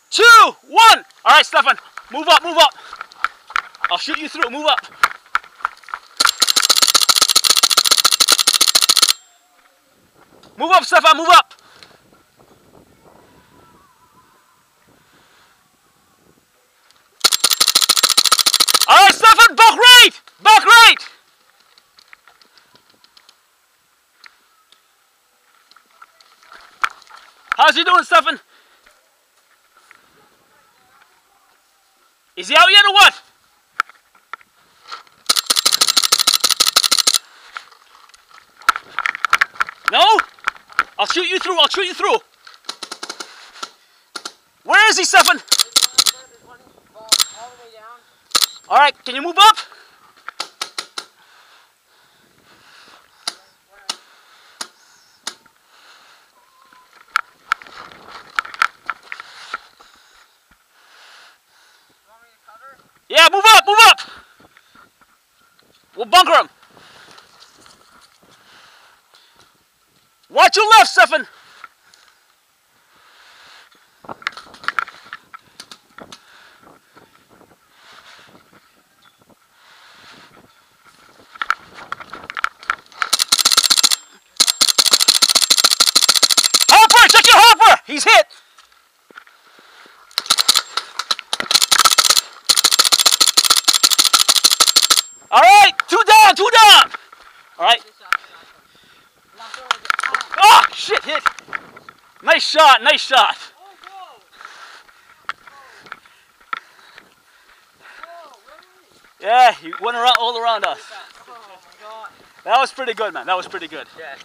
2, 1. All right, Stefan, move up, move up. I'll shoot you through, move up. Move up, Stefan, move up. All right, Stefan, back right, back right. How's he doing, Stefan? Is he out yet or what? No? I'll shoot you through, I'll shoot you through. Where is he, Stefan? All right, can you move up? Yeah, move up, move up. We'll bunker him. Watch your left, Stefan. Harper, check your Harper. He's hit. All right, 2 down, 2 down. All right. Oh, shit, hit. Nice shot, nice shot. Yeah, he went around, all around us. That was pretty good, man. That was pretty good. Yeah.